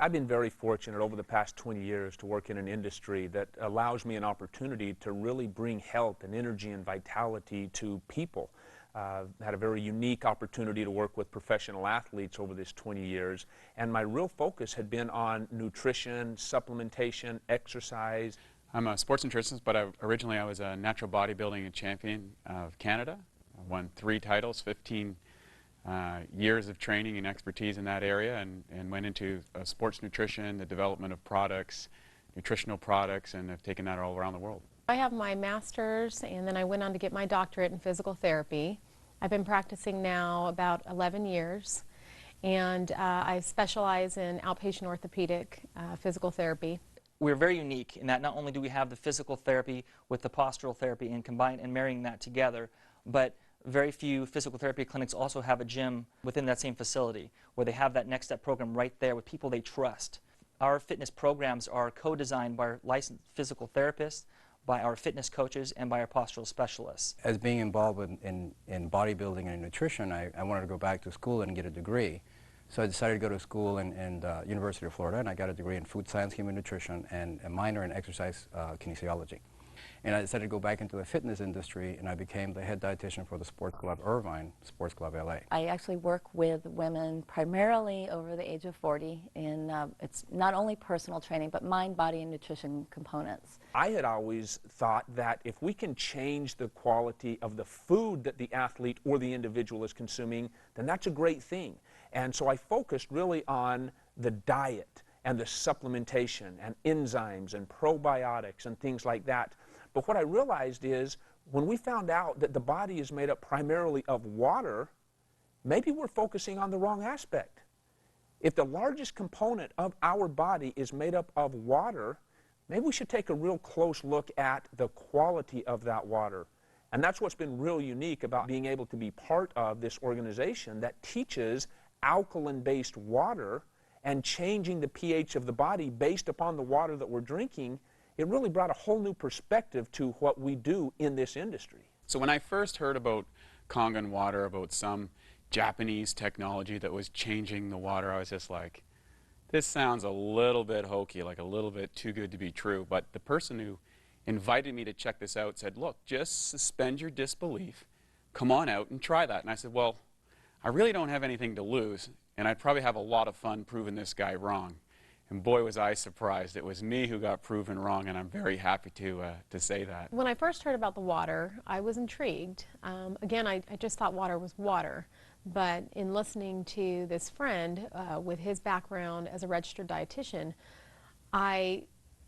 I've been very fortunate over the past 20 years to work in an industry that allows me an opportunity to really bring health and energy and vitality to people. Had a very unique opportunity to work with professional athletes over this 20 years, and my real focus had been on nutrition, supplementation, exercise. I'm a sports nutritionist, but originally I was a natural bodybuilding champion of Canada. I won 3 titles, 15 years of training and expertise in that area, and went into sports nutrition, the development of products, nutritional products, and have taken that all around the world. I have my master's, and then I went on to get my doctorate in physical therapy. I've been practicing now about 11 years, and I specialize in outpatient orthopedic physical therapy. We're very unique in that not only do we have the physical therapy with the postural therapy and combine and marrying that together, but very few physical therapy clinics also have a gym within that same facility where they have that next step program right there with people they trust. Our fitness programs are co-designed by our licensed physical therapists, by our fitness coaches, and by our postural specialists. As being involved in bodybuilding and nutrition, I wanted to go back to school and get a degree. So I decided to go to school in University of Florida, and I got a degree in food science, human nutrition, and a minor in exercise kinesiology. And I decided to go back into the fitness industry, and I became the head dietitian for the Sports Club Irvine, Sports Club LA. I actually work with women primarily over the age of 40, and it's not only personal training, but mind, body, and nutrition components. I had always thought that if we can change the quality of the food that the athlete or the individual is consuming, then that's a great thing. And so I focused really on the diet and the supplementation and enzymes and probiotics and things like that. But what I realized is when we found out that the body is made up primarily of water, maybe we're focusing on the wrong aspect. If the largest component of our body is made up of water, maybe we should take a real close look at the quality of that water. And that's what's been real unique about being able to be part of this organization that teaches alkaline-based water and changing the pH of the body based upon the water that we're drinking. It really brought a whole new perspective to what we do in this industry. So when I first heard about Kangen water, about some Japanese technology that was changing the water, I was just like, this sounds a little bit hokey, like a little bit too good to be true. But the person who invited me to check this out said, look, just suspend your disbelief, come on out and try that. And I said, well, I really don't have anything to lose, and I'd probably have a lot of fun proving this guy wrong. And boy, was I surprised. It was me who got proven wrong, and I'm very happy to say that. When I first heard about the water, I was intrigued. Again, I just thought water was water. But in listening to this friend with his background as a registered dietitian, I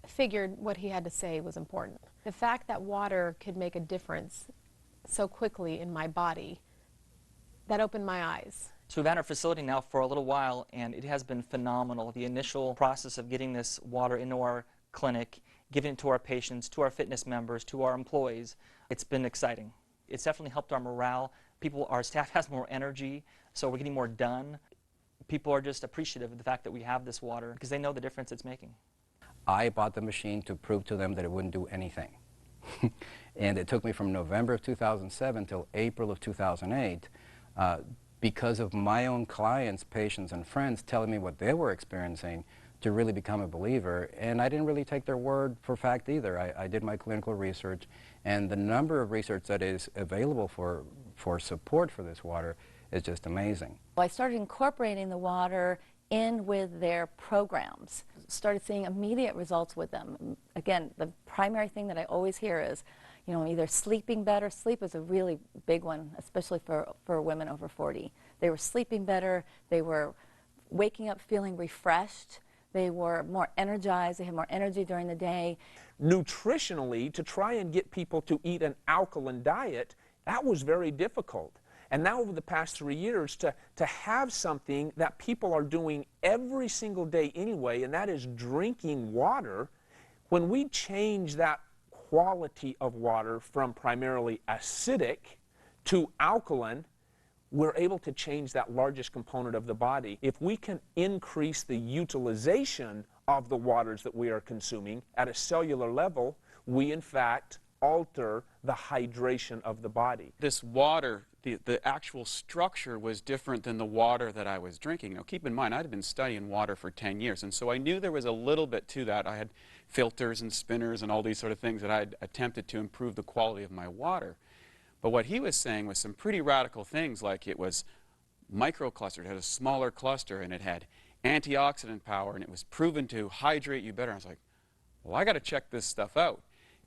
figured what he had to say was important. The fact that water could make a difference so quickly in my body, that opened my eyes. So we've had our facility now for a little while, and it has been phenomenal. The initial process of getting this water into our clinic, giving it to our patients, to our fitness members, to our employees, it's been exciting. It's definitely helped our morale. Our staff has more energy, so we're getting more done. People are just appreciative of the fact that we have this water because they know the difference it's making. I bought the machine to prove to them that it wouldn't do anything. And it took me from November of 2007 till April of 2008 because of my own clients, patients, and friends telling me what they were experiencing to really become a believer. And I didn't really take their word for fact either. I did my clinical research, and the number of research that is available for support for this water is just amazing. Well, I started incorporating the water in with their programs. Started seeing immediate results with them. Again, the primary thing that I always hear is, you know, either sleeping better. Sleep is a really big one, especially for women over 40. They were sleeping better. They were waking up feeling refreshed. They were more energized. They had more energy during the day. Nutritionally, to try and get people to eat an alkaline diet, that was very difficult. And now over the past 3 years, to have something that people are doing every single day anyway, and that is drinking water, when we change that quality of water from primarily acidic to alkaline, we're able to change that largest component of the body. If we can increase the utilization of the waters that we are consuming at a cellular level, we in fact alter the hydration of the body. This water, the actual structure was different than the water that I was drinking. Now keep in mind, I'd been studying water for 10 years, and so I knew there was a little bit to that. I had filters and spinners and all these sort of things that I'd attempted to improve the quality of my water. But what he was saying was some pretty radical things, like it was microclustered, it had a smaller cluster, and it had antioxidant power, and it was proven to hydrate you better. I was like, well, I got to check this stuff out.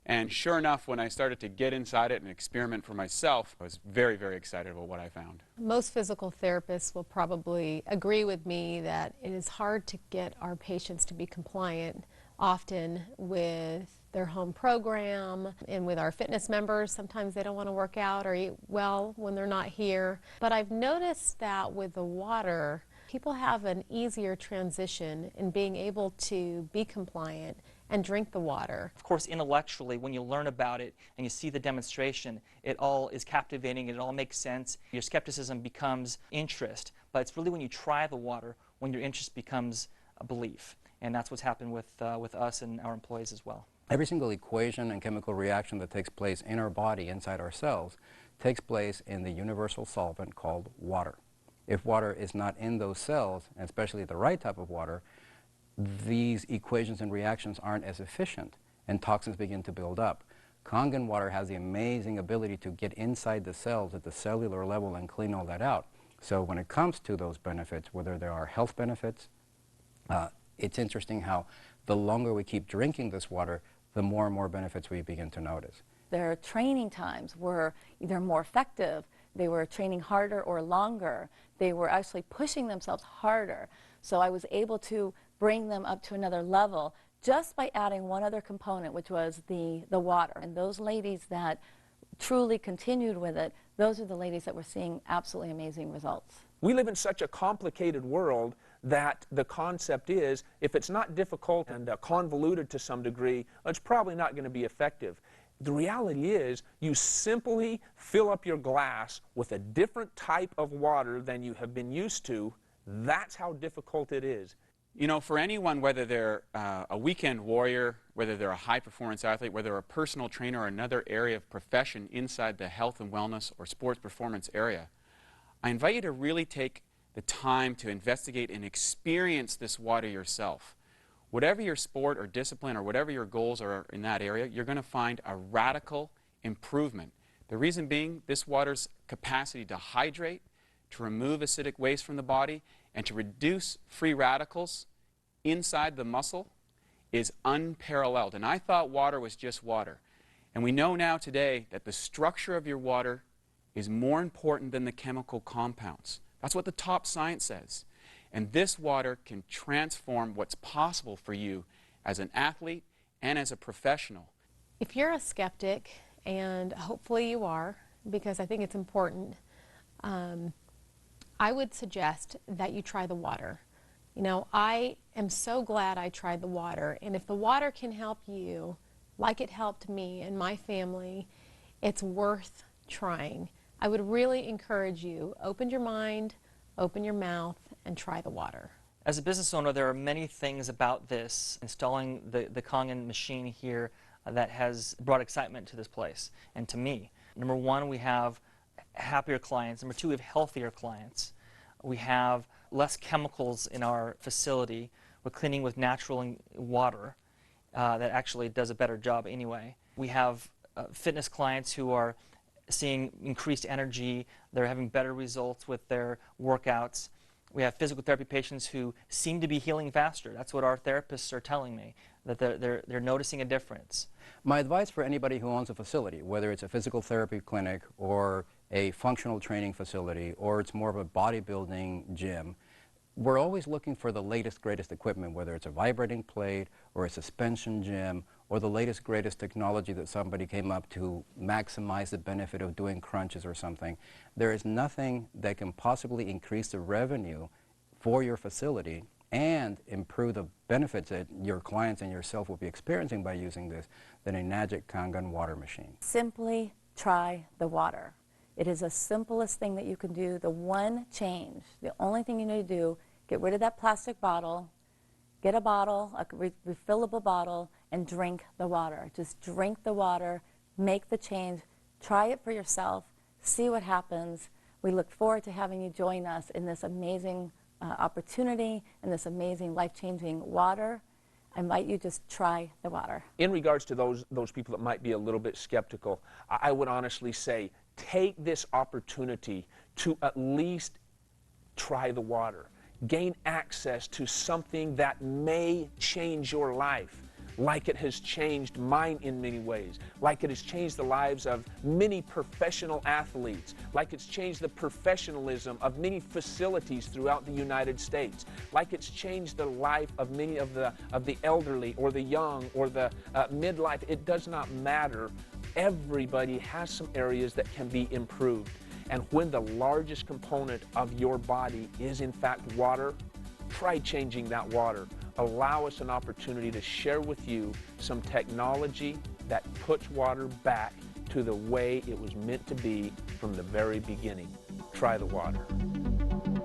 And sure enough, when I started to get inside it and experiment for myself, I was very, very excited about what I found. Most physical therapists will probably agree with me that it is hard to get our patients to be compliant often with their home program and with our fitness members. Sometimes they don't want to work out or eat well when they're not here. But I've noticed that with the water, people have an easier transition in being able to be compliant and drink the water. Of course, intellectually, when you learn about it and you see the demonstration, it all is captivating, it all makes sense. Your skepticism becomes interest, but it's really when you try the water when your interest becomes a belief. And that's what's happened with us and our employees as well. Every single equation and chemical reaction that takes place in our body, inside our cells, takes place in the universal solvent called water. If water is not in those cells, and especially the right type of water, these equations and reactions aren't as efficient, and toxins begin to build up. Kangen water has the amazing ability to get inside the cells at the cellular level and clean all that out. So when it comes to those benefits, whether there are health benefits, it's interesting how the longer we keep drinking this water, the more and more benefits we begin to notice. Their training times were either more effective, they were training harder or longer, they were actually pushing themselves harder. So I was able to bring them up to another level just by adding one other component, which was the water. And those ladies that truly continued with it, those are the ladies that were seeing absolutely amazing results. We live in such a complicated world that the concept is, if it's not difficult and convoluted to some degree, it's probably not going to be effective. The reality is, you simply fill up your glass with a different type of water than you have been used to. That's how difficult it is. You know, for anyone, whether they're a weekend warrior, whether they're a high-performance athlete, whether they're a personal trainer or another area of profession inside the health and wellness or sports performance area, I invite you to really take the time to investigate and experience this water yourself. Whatever your sport or discipline or whatever your goals are in that area, you're going to find a radical improvement. The reason being, this water's capacity to hydrate, to remove acidic waste from the body, and to reduce free radicals inside the muscle is unparalleled. And I thought water was just water. And we know now today that the structure of your water is more important than the chemical compounds. That's what the top science says. And this water can transform what's possible for you as an athlete and as a professional. If you're a skeptic, and hopefully you are, because I think it's important, I would suggest that you try the water. You know, I am so glad I tried the water, and if the water can help you like it helped me and my family, it's worth trying. I would really encourage you, open your mind, open your mouth, and try the water. As a business owner, there are many things about this, installing the Kangen machine here, that has brought excitement to this place and to me. Number one, we have happier clients. Number two, we have healthier clients. We have less chemicals in our facility. We're cleaning with natural water that actually does a better job anyway. We have fitness clients who are seeing increased energy. They're having better results with their workouts. We have physical therapy patients who seem to be healing faster. That's what our therapists are telling me, that they're noticing a difference. My advice for anybody who owns a facility, whether it's a physical therapy clinic or a functional training facility or it's more of a bodybuilding gym, we're always looking for the latest, greatest equipment, whether it's a vibrating plate or a suspension gym or the latest, greatest technology that somebody came up to maximize the benefit of doing crunches or something. There is nothing that can possibly increase the revenue for your facility and improve the benefits that your clients and yourself will be experiencing by using this than a magic Kangen water machine. Simply try the water. It is the simplest thing that you can do. The one change, the only thing you need to do, get rid of that plastic bottle, get a bottle, a refillable bottle, and drink the water. Just drink the water, make the change, try it for yourself, see what happens. We look forward to having you join us in this amazing opportunity and this amazing life-changing water. I invite you to just try the water. In regards to those people that might be a little bit skeptical, I would honestly say take this opportunity to at least try the water. Gain access to something that may change your life, like it has changed mine in many ways, like it has changed the lives of many professional athletes, like it's changed the professionalism of many facilities throughout the United States, like it's changed the life of many of the elderly or the young or the midlife. It does not matter. Everybody has some areas that can be improved. And when the largest component of your body is in fact water, try changing that water. Allow us an opportunity to share with you some technology that puts water back to the way it was meant to be from the very beginning. Try the water.